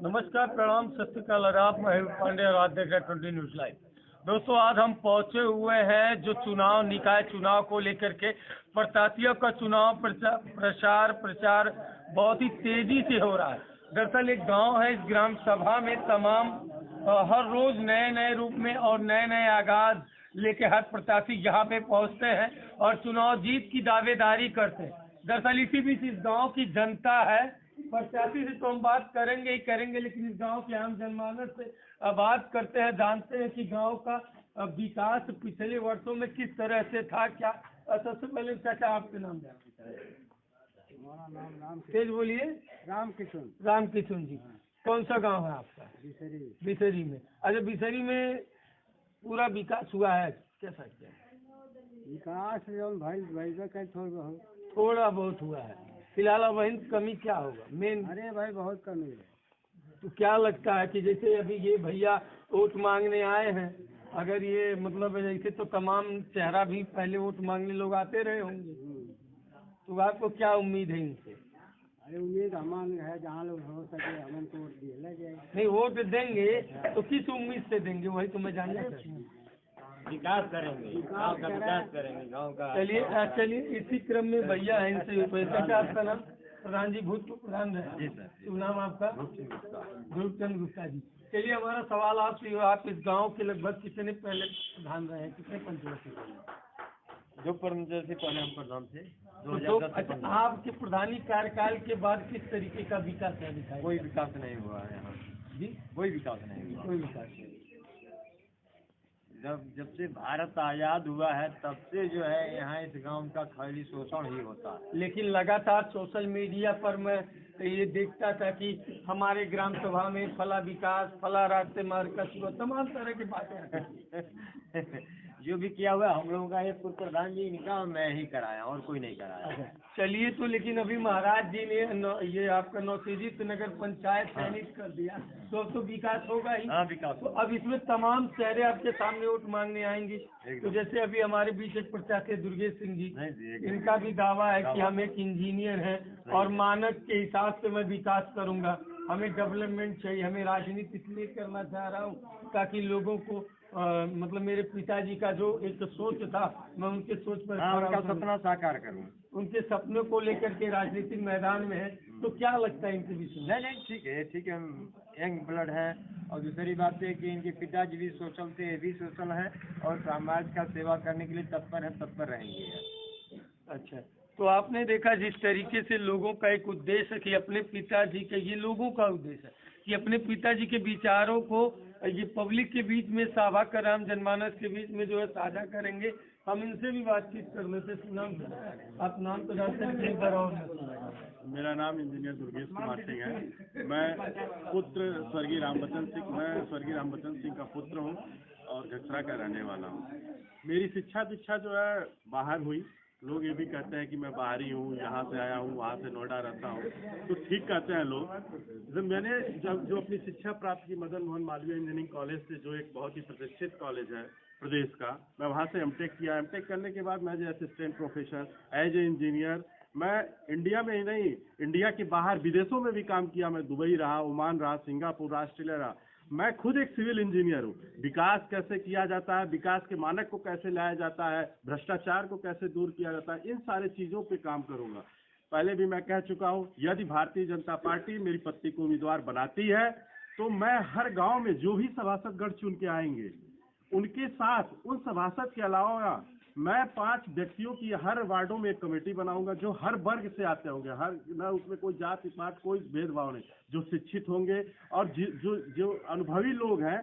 नमस्कार, प्रणाम, सत श्री अकाल, आदाब। महेश पांडे और आप देख रहे हैं 20 न्यूज़ लाइव। दोस्तों, आज हम पहुंचे हुए हैं जो चुनाव निकाय चुनाव को लेकर के प्रत्याशियों का चुनाव प्रचार बहुत ही तेजी से हो रहा है। दरअसल एक गांव है, इस ग्राम सभा में तमाम हर रोज नए नए रूप में और नए नए आगाज लेके हर प्रत्याशी यहाँ पे पहुँचते हैं और चुनाव जीत की दावेदारी करते हैं। दरअसल इसी बीच इस गाँव की जनता है, प्रत्याशी से तो हम बात करेंगे ही करेंगे, लेकिन इस गांव के आम जनमानस से बात करते हैं, जानते हैं कि गांव का विकास पिछले वर्षों में किस तरह से था। क्या सबसे पहले चाचा आपके नाम हमारा नाम राम तेज बोलिए। राम किशन। राम किशन जी, कौन सा गांव है आपका? बिसरी में। अच्छा, बिसरी में पूरा विकास हुआ है कैसा? क्या विकास भाई थोड़ा बहुत हुआ है फिलहाल, अब वही कमी क्या होगा मेन? अरे भाई बहुत कमी है। तो क्या लगता है कि जैसे अभी ये भैया वोट मांगने आए हैं, अगर ये मतलब ऐसे तो तमाम चेहरा भी पहले वोट मांगने लोग आते रहे होंगे, तो आपको क्या उम्मीद है इनसे? अरे उम्मीद हमारे है, जहाँ लोग हो सके हम उनको वोट दिए लगे। नहीं, वोट देंगे तो किस उम्मीद से देंगे, वही तो मैं जानना चाहता हूँ। विकास करेंगे, गाँव का विकास करेंगे, गाँव का। चलिए इसी क्रम में भैया है, इनसे क्या आपका नाम? प्रधान जी, भूतपूर्व प्रधान रहे। जी सर। शुभ नाम आपका? ध्रुवचंद गुप्ता जी। चलिए, हमारा सवाल आपसे, आप इस गांव के लगभग कितने पहले प्रधान रहे हैं, कितने पंचायत पहले? 2 पंचायत से पहले हम प्रधान थे, तो 2010 अच्छा, आपके प्रधानी कार्यकाल के बाद किस तरीके का विकास है दिखाई? कोई विकास नहीं हुआ है यहाँ जी, कोई विकास नहीं हुआ। कोई विकास नहीं। जब से भारत आज़ाद हुआ है तब से जो है यहाँ इस गांव का खाली शोषण ही होता है। लेकिन लगातार सोशल मीडिया पर मैं ये देखता था कि हमारे ग्राम सभा में फला विकास, फला रास्ते मार्ग हुआ, तमाम तरह की बातें जो भी किया हुआ हम लोगों का एक पूर्व प्रधान जी इनका मैं ही कराया और कोई नहीं कराया। चलिए, तो लेकिन अभी महाराज जी ने ये आपका नौसेजित नगर पंचायत चयनित कर दिया, तो अब तो विकास होगा ही। हाँ, विकास तो अब इसमें तमाम चेहरे आपके सामने वोट मांगने आएंगे। तो जैसे अभी हमारे बीच एक प्रत्याशी दुर्गेश सिंह जी, इनका भी दावा है कि हम एक इंजीनियर हैं और मानक के हिसाब से मैं विकास करूंगा, हमें डेवलपमेंट चाहिए, हमें राजनीति इसलिए करना चाह रहा हूँ ताकि लोगों को मतलब मेरे पिताजी का जो एक सोच था, मैं उनके सोच पर उनका सपना साकार करूँ, उनके सपनों को लेकर के राजनीतिक मैदान में है। तो क्या लगता है इनके विषय में? नहीं ठीक है, यंग ब्लड है। और दूसरी बात है कि इनके पिताजी भी सोशल थे, ये भी सोशल है और समाज का सेवा करने के लिए तत्पर रहेंगे। अच्छा, तो आपने देखा जिस तरीके से लोगों का एक उद्देश्य है कि अपने पिताजी के, ये लोगों का उद्देश्य है कि अपने पिताजी के विचारों को ये पब्लिक के बीच में, सभा का राम जनमानस के बीच में जो है साझा करेंगे। हम इनसे भी बातचीत कर लेते। आप नाम तो जानते हैं? मेरा नाम इंजीनियर दुर्गेश कुमार सिंह है। मैं पुत्र स्वर्गीय रामबचन सिंह का पुत्र हूँ और घसरा का रहने वाला हूँ। मेरी शिक्षा दीक्षा जो है बाहर हुई। लोग ये भी कहते हैं कि मैं बाहरी हूँ, यहाँ से आया हूँ, वहाँ से नोएडा रहता हूँ, तो ठीक कहते हैं लोग। जब मैंने जो अपनी शिक्षा प्राप्त की मदन मोहन मालवीय इंजीनियरिंग कॉलेज से, जो एक बहुत ही प्रतिष्ठित कॉलेज है प्रदेश का, मैं वहाँ से एमटेक किया। एमटेक करने के बाद मैं as assistant professor, as a engineer, मैं इंडिया में ही नहीं, इंडिया के बाहर विदेशों में भी काम किया। मैं दुबई रहा, ओमान रहा, सिंगापुर, ऑस्ट्रेलिया रहा। मैं खुद एक सिविल इंजीनियर हूँ। विकास कैसे किया जाता है, विकास के मानक को कैसे लाया जाता है, भ्रष्टाचार को कैसे दूर किया जाता है, इन सारे चीज़ों पे काम करूँगा। पहले भी मैं कह चुका हूँ, यदि भारतीय जनता पार्टी मेरी पत्नी को उम्मीदवार बनाती है तो मैं हर गाँव में जो भी सभासदगण चुन के आएंगे उनके साथ, उन सभासद के अलावा मैं 5 व्यक्तियों की हर वार्डों में एक कमेटी बनाऊंगा जो हर वर्ग से आते होंगे, हर न उसमें कोई जाति पात कोई भेदभाव नहीं, जो शिक्षित होंगे और जो अनुभवी लोग हैं,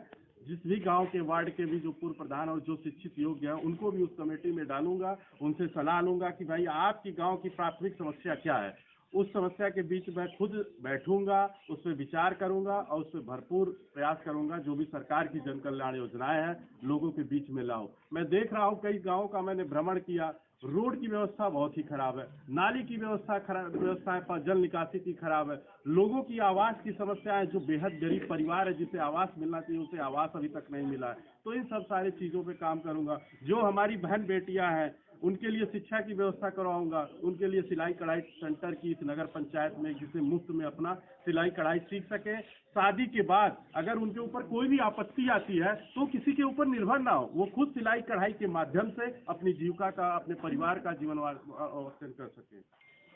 जिस भी गांव के वार्ड के भी जो पूर्व प्रधान और जो शिक्षित योग्य हैं, उनको भी उस कमेटी में डालूंगा। उनसे सलाह लूंगा कि भाई आपकी गाँव की प्राथमिक समस्या क्या है। उस समस्या के बीच मैं खुद बैठूंगा, उस पर विचार करूंगा और उस पर भरपूर प्रयास करूंगा। जो भी सरकार की जन कल्याण योजनाएं हैं लोगों के बीच में लाऊं। मैं देख रहा हूं कई गांवों का मैंने भ्रमण किया, रोड की व्यवस्था बहुत ही खराब है, नाली की व्यवस्था है, जल निकासी की खराब है, लोगों की आवास की समस्या है। जो बेहद गरीब परिवार है जिसे आवास मिलना चाहिए उसे आवास अभी तक नहीं मिला है। तो इन सब सारी चीज़ों पे काम करूंगा। जो हमारी बहन बेटियां हैं उनके लिए शिक्षा की व्यवस्था करवाऊंगा, उनके लिए सिलाई कढ़ाई सेंटर की इस नगर पंचायत में, जिससे मुफ्त में अपना सिलाई कढ़ाई सीख सके। शादी के बाद अगर उनके ऊपर कोई भी आपत्ति आती है तो किसी के ऊपर निर्भर ना हो, वो खुद सिलाई कढ़ाई के माध्यम से अपनी जीविका का, अपने परिवार का जीवन अवसर कर सके।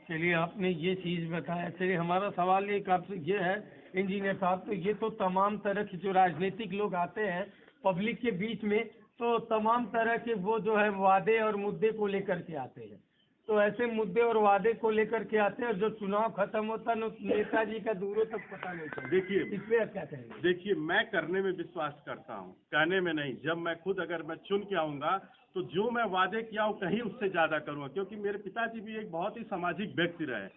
चलिए, आपने ये चीज़ बताया। चलिए, हमारा सवाल एक आपसे ये है इंजीनियर साहब, तो ये तो तमाम तरह के जो राजनीतिक लोग आते हैं पब्लिक के बीच में, तो तमाम तरह के वो जो है वादे और मुद्दे को लेकर के आते हैं, तो ऐसे मुद्दे और वादे को लेकर के आते हैं, और जो चुनाव खत्म होता है नेताजी का दूरों तक पता नहीं चलता। देखिए, इस पे क्या कहेंगे? देखिए, मैं करने में विश्वास करता हूँ, कहने में नहीं। जब मैं खुद अगर मैं चुन के आऊँगा तो जो मैं वादे किया हूँ कहीं उससे ज़्यादा करूँगा, क्योंकि मेरे पिताजी भी एक बहुत ही सामाजिक व्यक्ति रहे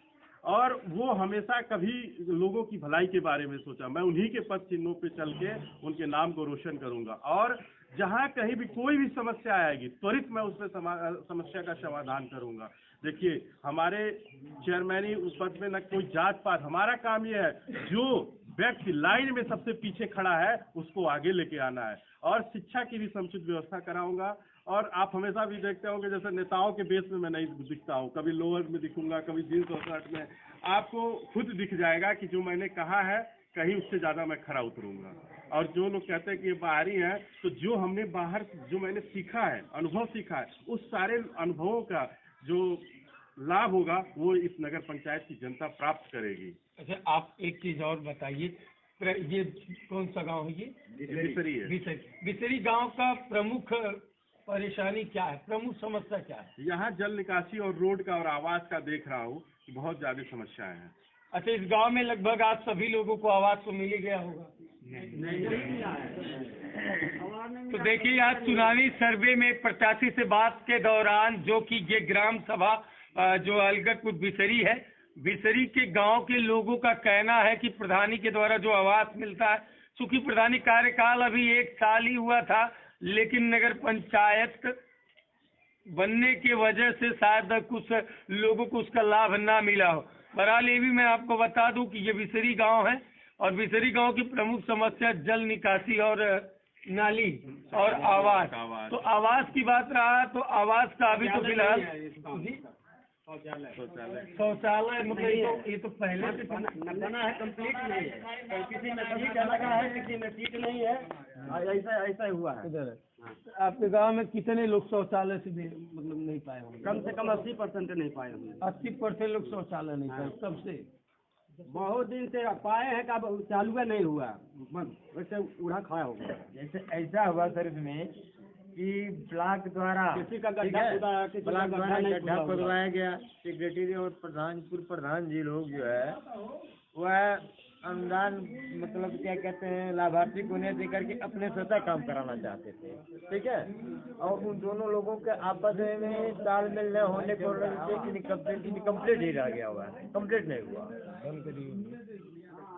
और वो हमेशा कभी लोगों की भलाई के बारे में सोचा। मैं उन्हीं के पद चिन्हों पे चल के उनके नाम को रोशन करूँगा, और जहाँ कहीं भी कोई भी समस्या आएगी त्वरित मैं उसमें समस्या का समाधान करूँगा। देखिए, हमारे चेयरमैनी उस पद में न कोई जात पात, हमारा काम ये है जो व्यक्ति लाइन में सबसे पीछे खड़ा है उसको आगे लेके आना है, और शिक्षा की भी समुचित व्यवस्था कराऊंगा। और आप हमेशा भी देखते होंगे जैसे नेताओं के बेस में मैं नहीं दिखता हूँ, कभी लोअर में दिखूंगा, कभी जींस और शर्ट में, आपको खुद दिख जाएगा कि जो मैंने कहा है कहीं उससे ज़्यादा मैं खरा उतरूंगा। और जो लोग कहते हैं कि ये बाहरी हैं, तो जो हमने बाहर जो मैंने सीखा है, अनुभव सीखा है, उस सारे अनुभवों का जो लाभ होगा वो इस नगर पंचायत की जनता प्राप्त करेगी। अच्छा, आप एक चीज़ और बताइए, ये कौन सा गांव है? ये बिसरी है। बिसरी गांव का प्रमुख परेशानी क्या है, प्रमुख समस्या क्या है? यहाँ जल निकासी और रोड का और आवास का देख रहा हूँ कि बहुत ज्यादा समस्याएं हैं। अच्छा, इस गांव में लगभग आज सभी लोगों को आवास तो मिल ही गया होगा? तो देखिए, आज चुनावी सर्वे में प्रत्याशी से बात के दौरान, जो कि ये ग्राम सभा जो अलगतपुर बिसरी है, बिसरी के गांव के लोगों का कहना है कि प्रधानी के द्वारा जो आवास मिलता है, चूंकि प्रधानी कार्यकाल अभी 1 साल ही हुआ था, लेकिन नगर पंचायत बनने की वजह से शायद कुछ लोगों को उसका लाभ ना मिला हो। बहरहाल ये भी मैं आपको बता दूं कि ये बिसरी गांव है, और बिसरी गांव की प्रमुख समस्या जल निकासी और नाली और आवास। तो आवास की बात रहा, तो आवास का अभी तो फिलहाल शौचालय मतलब ये तो पहले से बना है, कंप्लीट नहीं है, किसी में सीट लगा है, किसी में सीट नहीं है, ऐसा हुआ है। इधर आपके गांव में कितने लोग शौचालय से मतलब नहीं पाए होंगे? कम से कम 80% नहीं पाए होंगे। 80% लोग शौचालय नहीं पाए। कब से? बहुत दिन से पाए हैं, का चालू नहीं हुआ, वैसे उड़ा खाया हो गया। जैसे ऐसा हुआ सर इसमें कि ब्लॉक द्वारा किसी का गड्ढा खुदा, किसी का ब्लॉक द्वारा नहीं गड्ढा खुदा। खुदवाया गया। सेक्रेटरी और प्रधान जी लोग जो है वह अनुदान मतलब क्या कहते हैं लाभार्थी को नहीं देकर के अपने स्वतः काम कराना चाहते थे, ठीक है। और उन दोनों लोगों के आपस में तालमेल न होने की वजह से इनकम्प्लीट ही रह गया हुआ है, कम्प्लीट नहीं हुआ।